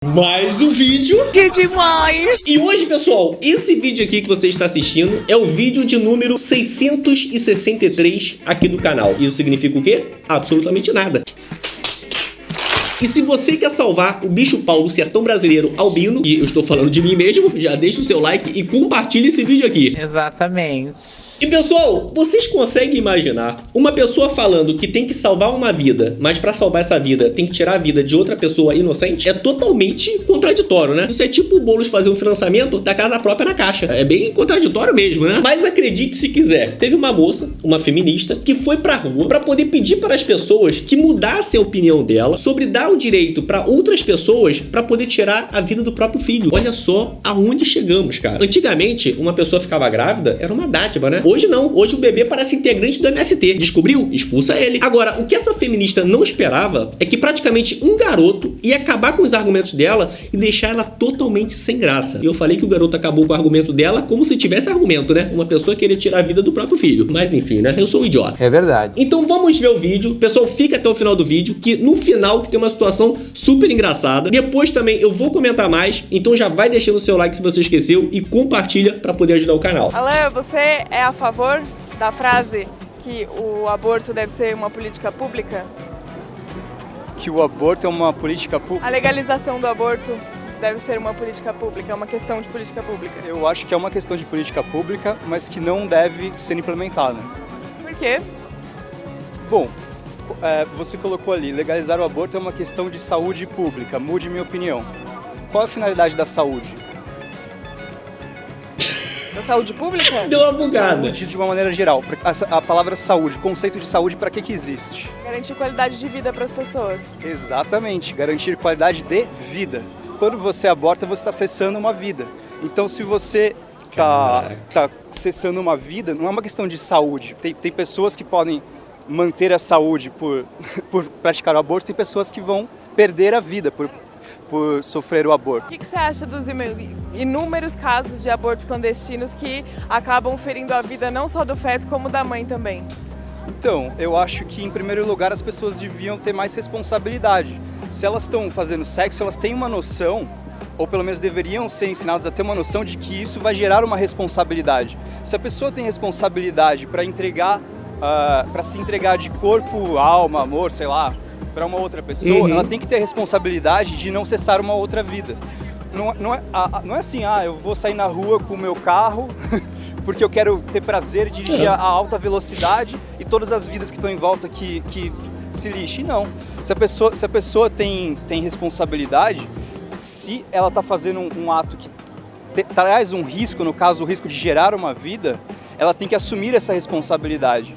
Mais um vídeo. Que demais! E hoje, pessoal, esse vídeo aqui que você está assistindo é o vídeo de número 663 aqui do canal. Isso significa o quê? Absolutamente nada. E se você quer salvar o bicho-pau do sertão brasileiro albino, e eu estou falando de mim mesmo, já deixa o seu like e compartilha esse vídeo aqui. Exatamente. E pessoal, vocês conseguem imaginar uma pessoa falando que tem que salvar uma vida, mas pra salvar essa vida tem que tirar a vida de outra pessoa inocente? É totalmente contraditório, né? Isso é tipo o Boulos fazer um financiamento da casa própria na Caixa. É bem contraditório mesmo, né? Mas acredite se quiser, teve uma moça, uma feminista, que foi pra rua pra poder pedir para as pessoas que mudassem a opinião dela sobre dar o direito pra outras pessoas pra poder tirar a vida do próprio filho. Olha só aonde chegamos, cara. Antigamente, uma pessoa ficava grávida, era uma dádiva, né? Hoje não. Hoje o bebê parece integrante do MST. Descobriu? Expulsa ele. Agora, o que essa feminista não esperava é que praticamente um garoto ia acabar com os argumentos dela e deixar ela totalmente sem graça. E eu falei que o garoto acabou com o argumento dela como se tivesse argumento, né? Uma pessoa querer tirar a vida do próprio filho. Mas enfim, né? Eu sou um idiota. É verdade. Então vamos ver o vídeo. Pessoal, fica até o final do vídeo, que no final tem uma situação super engraçada. Depois também eu vou comentar mais, então já vai deixando o seu like se você esqueceu e compartilha para poder ajudar o canal. Alain, você é a favor da frase que o aborto deve ser uma política pública? Que o aborto é uma política pública? A legalização do aborto deve ser uma política pública, é uma questão de política pública. Eu acho que é uma questão de política pública, mas que não deve ser implementada. Por quê? Bom, você colocou ali, legalizar o aborto é uma questão de saúde pública, mude minha opinião. Qual é a finalidade da saúde? Da saúde pública? Deu uma bugada. Saúde de uma maneira geral. A palavra saúde, o conceito de saúde, para que existe? Garantir qualidade de vida para as pessoas. Exatamente, garantir qualidade de vida. Quando você aborta, você está cessando uma vida. Então, se você está cessando uma vida, não é uma questão de saúde. Tem pessoas que podem manter a saúde por praticar o aborto, tem pessoas que vão perder a vida por sofrer o aborto. O que você acha dos inúmeros casos de abortos clandestinos que acabam ferindo a vida não só do feto, como da mãe também? Então, eu acho que, em primeiro lugar, as pessoas deviam ter mais responsabilidade. Se elas estão fazendo sexo, elas têm uma noção, ou pelo menos deveriam ser ensinadas a ter uma noção de que isso vai gerar uma responsabilidade. Se a pessoa tem responsabilidade para se entregar de corpo, alma, amor, sei lá, para uma outra pessoa, ela tem que ter a responsabilidade de não cessar uma outra vida. Não é assim, eu vou sair na rua com o meu carro porque eu quero ter prazer de dirigir a alta velocidade e todas as vidas que estão em volta que se lixem. Não. Se a pessoa tem responsabilidade, se ela está fazendo um ato que traz um risco, no caso o risco de gerar uma vida, ela tem que assumir essa responsabilidade.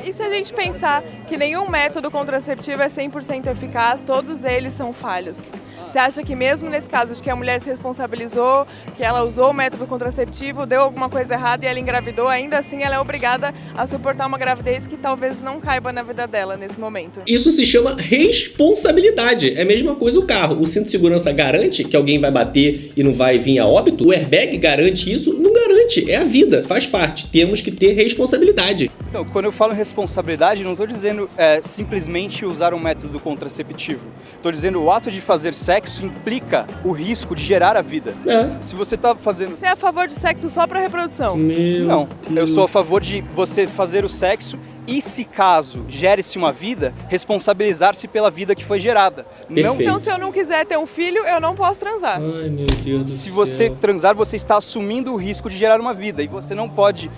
E se a gente pensar que nenhum método contraceptivo é 100% eficaz, todos eles são falhos? Você acha que mesmo nesse caso de que a mulher se responsabilizou, que ela usou o método contraceptivo, deu alguma coisa errada e ela engravidou, ainda assim ela é obrigada a suportar uma gravidez que talvez não caiba na vida dela nesse momento? Isso se chama responsabilidade. É a mesma coisa o carro. O cinto de segurança garante que alguém vai bater e não vai vir a óbito? O airbag garante isso? Não garante. É a vida, faz parte. Temos que ter responsabilidade. Então, quando eu falo responsabilidade, não estou dizendo simplesmente usar um método contraceptivo. Estou dizendo o ato de fazer sexo implica o risco de gerar a vida. Se você está fazendo... Você é a favor de sexo só para reprodução? Não, eu sou a favor de você fazer o sexo e, se caso gere-se uma vida, responsabilizar-se pela vida que foi gerada. Perfeito. Então, se eu não quiser ter um filho, eu não posso transar. Ai, meu Deus do céu. Se você transar, você está assumindo o risco de gerar uma vida. E você não pode...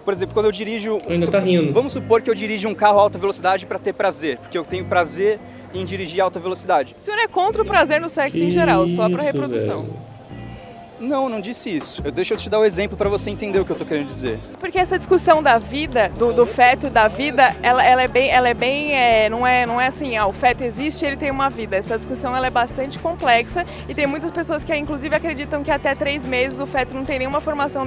por exemplo, quando eu dirijo... Ainda tá rindo. Vamos supor que eu dirijo um carro a alta velocidade para ter prazer. Porque eu tenho prazer em dirigir a alta velocidade. O senhor é contra o prazer no sexo em geral, só para reprodução? Velho. Não disse isso. Deixa eu te dar um exemplo para você entender o que eu tô querendo dizer. Porque essa discussão da vida, do feto, da vida, ela é bem, não é assim, o feto existe e ele tem uma vida. Essa discussão ela é bastante complexa e tem muitas pessoas que inclusive acreditam que até 3 meses o feto não tem nenhuma formação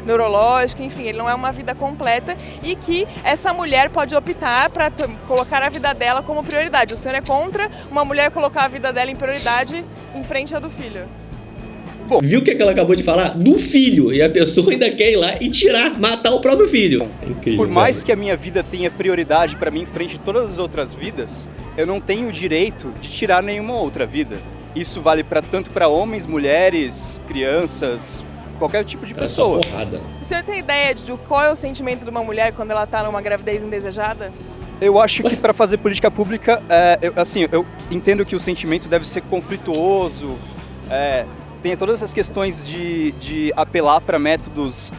neurológica, enfim, ele não é uma vida completa e que essa mulher pode optar para colocar a vida dela como prioridade. O senhor é contra uma mulher colocar a vida dela em prioridade em frente à do filho? Bom, viu o que ela acabou de falar? Do filho. E a pessoa ainda quer ir lá e matar o próprio filho. É incrível. Por mais que a minha vida tenha prioridade para mim frente a todas as outras vidas, eu não tenho o direito de tirar nenhuma outra vida. isso vale tanto para homens, mulheres, crianças, qualquer tipo de pessoa. Porrada. O senhor tem ideia de qual é o sentimento de uma mulher quando ela está numa gravidez indesejada? Eu acho que para fazer política pública, eu entendo que o sentimento deve ser conflituoso, tem todas essas questões de apelar para métodos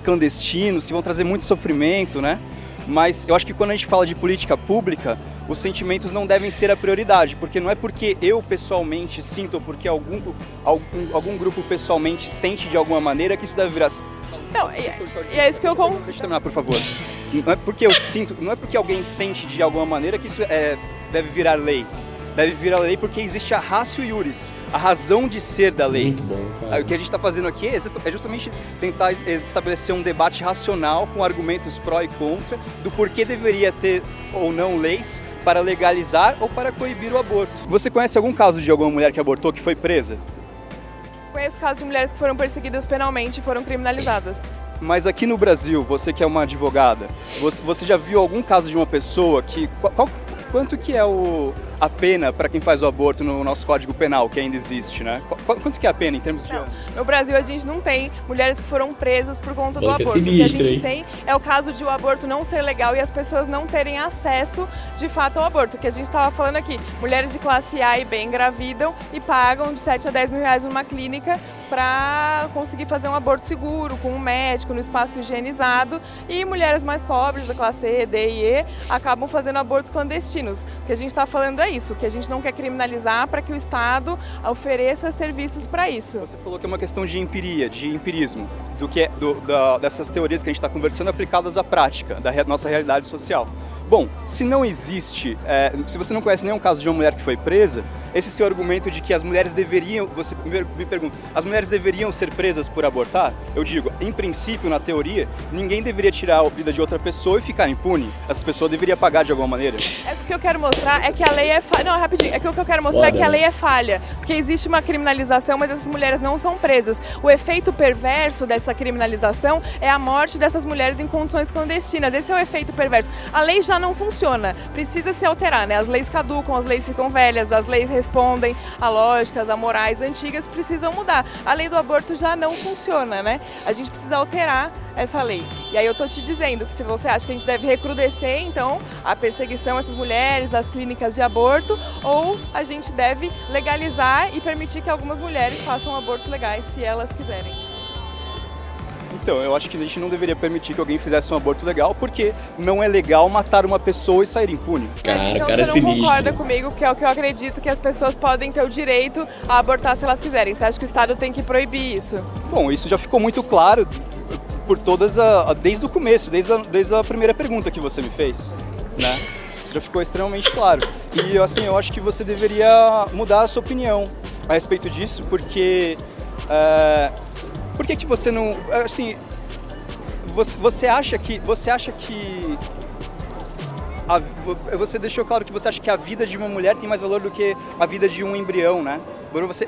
clandestinos que vão trazer muito sofrimento, né? Mas eu acho que quando a gente fala de política pública, os sentimentos não devem ser a prioridade, porque não é porque eu pessoalmente sinto ou porque algum grupo pessoalmente sente de alguma maneira que isso deve virar... Não, e é isso que eu... Deixa eu terminar, por favor. Não é porque eu sinto, não é porque alguém sente de alguma maneira que isso deve virar lei. Deve virar lei porque existe a ratio iuris, a razão de ser da lei. Muito bom, cara. O que a gente está fazendo aqui é justamente tentar estabelecer um debate racional com argumentos pró e contra do porquê deveria ter ou não leis para legalizar ou para coibir o aborto. Você conhece algum caso de alguma mulher que abortou que foi presa? Conheço casos de mulheres que foram perseguidas penalmente e foram criminalizadas. Mas aqui no Brasil, você que é uma advogada, você já viu algum caso de uma pessoa que... Quanto que é a pena para quem faz o aborto no nosso Código Penal, que ainda existe, né? Quanto que é a pena em termos de anos? No Brasil, a gente não tem mulheres que foram presas por conta do aborto. Sinistro, o que a gente hein? tem é o caso de o aborto não ser legal e as pessoas não terem acesso, de fato, ao aborto. Que a gente estava falando aqui, mulheres de classe A e B engravidam e pagam de 7 a 10 mil reais numa clínica para conseguir fazer um aborto seguro, com um médico, no espaço higienizado. E mulheres mais pobres, da classe E, D e E, acabam fazendo abortos clandestinos. O que a gente está falando é isso, que a gente não quer criminalizar para que o Estado ofereça serviços para isso. Você falou que é uma questão de empiria, de empirismo, dessas teorias que a gente está conversando aplicadas à prática, da nossa realidade social. Bom, se não existe, se você não conhece nenhum caso de uma mulher que foi presa, esse seu argumento de que as mulheres deveriam, você me pergunta, as mulheres deveriam ser presas por abortar? Eu digo, em princípio, na teoria, ninguém deveria tirar a vida de outra pessoa e ficar impune. Essa pessoa deveria pagar de alguma maneira. O que eu quero mostrar é que a lei é falha. Não, rapidinho. O que eu quero mostrar é que a lei é falha. Porque existe uma criminalização, mas essas mulheres não são presas. O efeito perverso dessa criminalização é a morte dessas mulheres em condições clandestinas. Esse é o efeito perverso. A lei já não funciona. Precisa se alterar, né? As leis caducam, as leis ficam velhas, as leis respondem a lógicas, a morais antigas, precisam mudar. A lei do aborto já não funciona, né? A gente precisa alterar essa lei. E aí eu tô te dizendo que se você acha que a gente deve recrudescer, então, a perseguição a essas mulheres, as clínicas de aborto, ou a gente deve legalizar e permitir que algumas mulheres façam abortos legais, se elas quiserem. Então, eu acho que a gente não deveria permitir que alguém fizesse um aborto legal, porque não é legal matar uma pessoa e sair impune. Então cara você não sinistro. concorda comigo, que é o que eu acredito, que as pessoas podem ter o direito a abortar se elas quiserem. Você acha que o Estado tem que proibir isso? Bom, isso já ficou muito claro por desde o começo, desde a primeira pergunta que você me fez, né? Isso já ficou extremamente claro. E assim, eu acho que você deveria mudar a sua opinião a respeito disso, porque por que você não, assim, você acha que você deixou claro que você acha que a vida de uma mulher tem mais valor do que a vida de um embrião, né? Para você,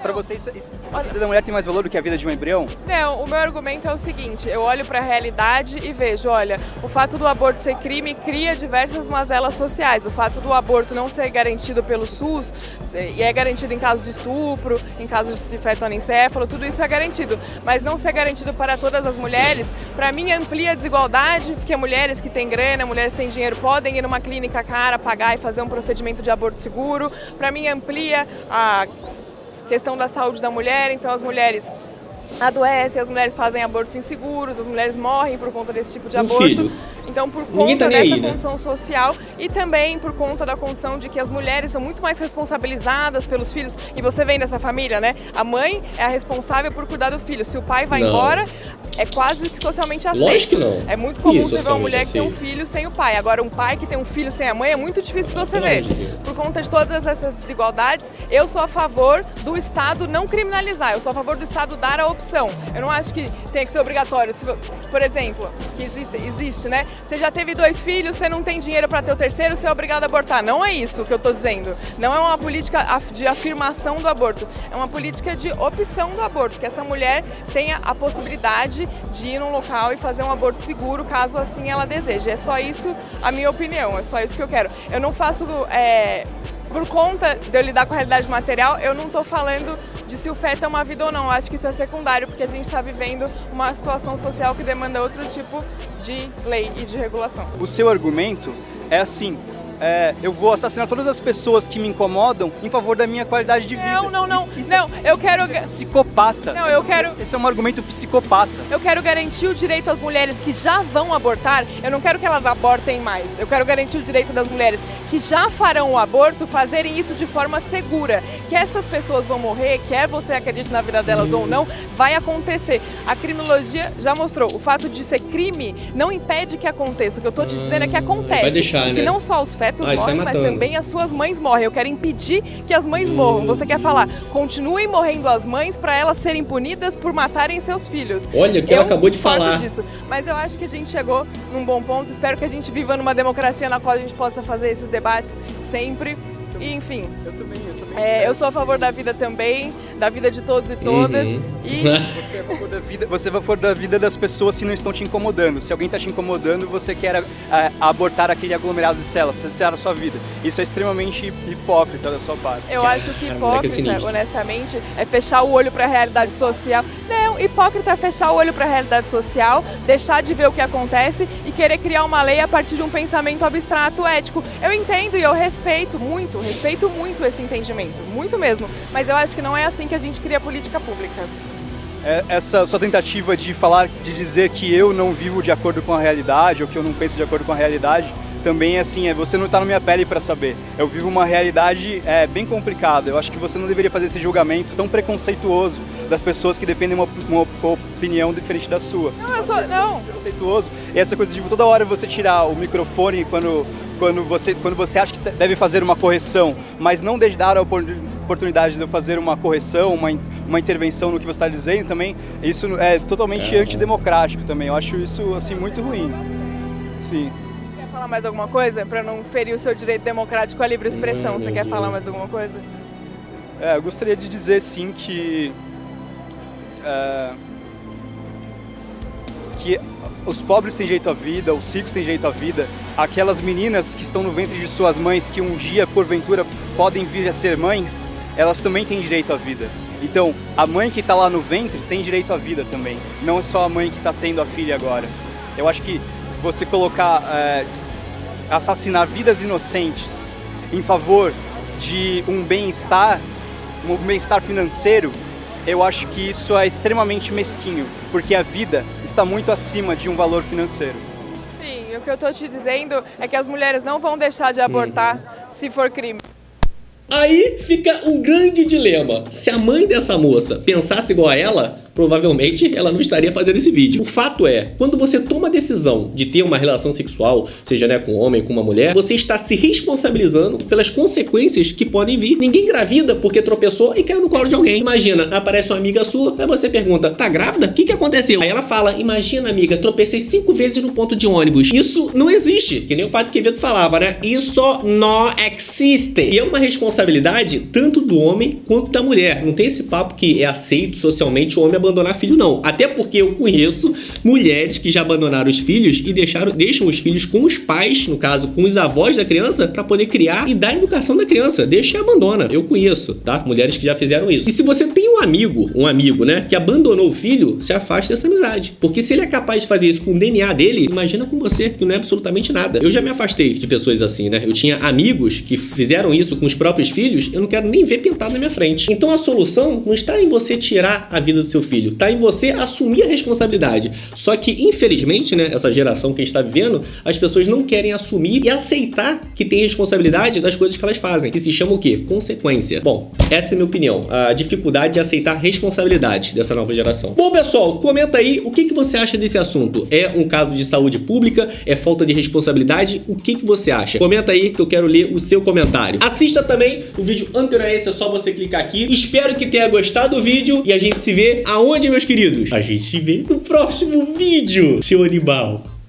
a vida da mulher tem mais valor do que a vida de um embrião? Não, o meu argumento é o seguinte, eu olho para a realidade e vejo, olha, o fato do aborto ser crime cria diversas mazelas sociais. O fato do aborto não ser garantido pelo SUS, e é garantido em casos de estupro, em casos de feto anencefalo, tudo isso é garantido. Mas não ser garantido para todas as mulheres, para mim amplia a desigualdade, porque mulheres que têm grana, mulheres que têm dinheiro podem ir numa clínica cara, pagar e fazer um procedimento de aborto seguro. Para mim amplia a questão da saúde da mulher, então as mulheres adoecem, as mulheres fazem abortos inseguros, as mulheres morrem por conta desse tipo de aborto. Filho. Então, por Ninguém conta tá nem dessa aí, né? condição social e também por conta da condição de que as mulheres são muito mais responsabilizadas pelos filhos. E você vem dessa família, né? A mãe é a responsável por cuidar do filho. Se o pai vai Não. embora, é quase que socialmente aceito. Lógico que não. É muito comum Isso, você ver uma mulher socialmente que tem um aceito. filho sem o pai. Agora, um pai que tem um filho sem a mãe é muito difícil de você ver. Por conta de todas essas desigualdades, eu sou a favor do Estado não criminalizar. Eu sou a favor do Estado dar a opção. Eu não acho que tem que ser obrigatório. Se, por exemplo, que existe, né? Você já teve 2 filhos, você não tem dinheiro para ter o terceiro, você é obrigado a abortar. Não é isso que eu estou dizendo. Não é uma política de afirmação do aborto. É uma política de opção do aborto. Que essa mulher tenha a possibilidade de ir num local e fazer um aborto seguro, caso assim ela deseje. É só isso a minha opinião. É só isso que eu quero. Eu não faço por conta de eu lidar com a realidade material, eu não tô falando de se o feto é uma vida ou não. Eu acho que isso é secundário, porque a gente está vivendo uma situação social que demanda outro tipo de lei e de regulação. O seu argumento é assim: eu vou assassinar todas as pessoas que me incomodam em favor da minha qualidade de vida. Não, eu quero... Psicopata. Não, eu quero... Esse é um argumento psicopata. Eu quero garantir o direito às mulheres que já vão abortar. Eu não quero que elas abortem mais. Eu quero garantir o direito das mulheres que já farão o aborto fazerem isso de forma segura. Que essas pessoas vão morrer, quer você acredite na vida delas ou não, vai acontecer. A criminologia já mostrou. O fato de ser crime não impede que aconteça. O que eu tô te dizendo é que acontece. Vai deixar, que né? não só os fetos morrem, mas também as suas mães morrem. Eu quero impedir que as mães morram. Você quer falar, continuem morrendo as mães para elas serem punidas por matarem seus filhos. Olha o que ela acabou de falar. Disso. Mas eu acho que a gente chegou num bom ponto. Espero que a gente viva numa democracia na qual a gente possa fazer esses debates sempre. E, enfim, Eu também. eu sou a favor da vida também, da vida de todos e todas. E Você é a favor da vida, você é a favor da vida das pessoas que não estão te incomodando. Se alguém está te incomodando, você quer abortar aquele aglomerado de células, cessar a sua vida. Isso é extremamente hipócrita da sua parte. eu acho que moleque, é hipócrita, sinistro. honestamente, é fechar o olho para a realidade social. Não, hipócrita é fechar o olho para a realidade social, deixar de ver o que acontece e querer criar uma lei a partir de um pensamento abstrato ético. Eu entendo e eu respeito muito esse entendimento, muito mesmo. Mas eu acho que não é assim que a gente cria política pública. Essa sua tentativa de dizer que eu não vivo de acordo com a realidade ou que eu não penso de acordo com a realidade, também é assim, você não está na minha pele para saber. Eu vivo uma realidade bem complicada. Eu acho que você não deveria fazer esse julgamento tão preconceituoso das pessoas que defendem uma opinião diferente da sua. Não. Preconceituoso. E essa coisa de toda hora você tirar o microfone quando você acha que deve fazer uma correção, mas não dar a oportunidade de eu fazer uma correção, uma intervenção no que você está dizendo também, isso é totalmente antidemocrático também. Eu acho isso assim muito ruim. Sim. Quer falar mais alguma coisa? Para não ferir o seu direito democrático à livre expressão. Você quer falar mais alguma coisa? Eu gostaria de dizer sim que os pobres têm direito à vida, os ricos têm direito à vida, aquelas meninas que estão no ventre de suas mães, que um dia, porventura, podem vir a ser mães, elas também têm direito à vida. Então, a mãe que está lá no ventre tem direito à vida também, não é só a mãe que está tendo a filha agora. Eu acho que você assassinar vidas inocentes em favor de um bem-estar financeiro, eu acho que isso é extremamente mesquinho, porque a vida está muito acima de um valor financeiro. Sim, o que eu tô te dizendo é que as mulheres não vão deixar de abortar se for crime. Aí fica um grande dilema. Se a mãe dessa moça pensasse igual a ela, provavelmente ela não estaria fazendo esse vídeo. O fato é, quando você toma a decisão de ter uma relação sexual, seja com um homem, com uma mulher, você está se responsabilizando pelas consequências que podem vir. Ninguém engravida porque tropeçou e caiu no colo de alguém. Imagina, aparece uma amiga sua, aí você pergunta, tá grávida? O que aconteceu? Aí ela fala, imagina amiga, tropecei 5 vezes no ponto de ônibus. Isso não existe, que nem o Padre Quevedo falava, né? Isso não existe. E é uma responsabilidade tanto do homem quanto da mulher. Não tem esse papo que é aceito socialmente o homem abandonar filho, não. Até porque eu conheço mulheres que já abandonaram os filhos e deixam os filhos com os pais, no caso, com os avós da criança, pra poder criar e dar a educação da criança. Deixa e abandona. Eu conheço, tá? Mulheres que já fizeram isso. E se você tem um amigo, né, que abandonou o filho, se afaste dessa amizade. Porque se ele é capaz de fazer isso com o DNA dele, imagina com você, que não é absolutamente nada. Eu já me afastei de pessoas assim, né? Eu tinha amigos que fizeram isso com os próprios filhos, eu não quero nem ver pintado na minha frente. Então a solução não está em você tirar a vida do seu filho, tá em você assumir a responsabilidade. Só que, infelizmente, né, essa geração que a gente tá vivendo, as pessoas não querem assumir e aceitar que tem responsabilidade das coisas que elas fazem, que se chama o quê? Consequência. Bom, essa é a minha opinião, a dificuldade de aceitar responsabilidade dessa nova geração. Bom, pessoal, comenta aí o que você acha desse assunto. É um caso de saúde pública? É falta de responsabilidade? O que você acha? Comenta aí que eu quero ler o seu comentário. Assista também o vídeo anterior a esse, é só você clicar aqui. Espero que tenha gostado do vídeo e a gente se vê aonde, meus queridos? A gente se vê no próximo vídeo, seu animal.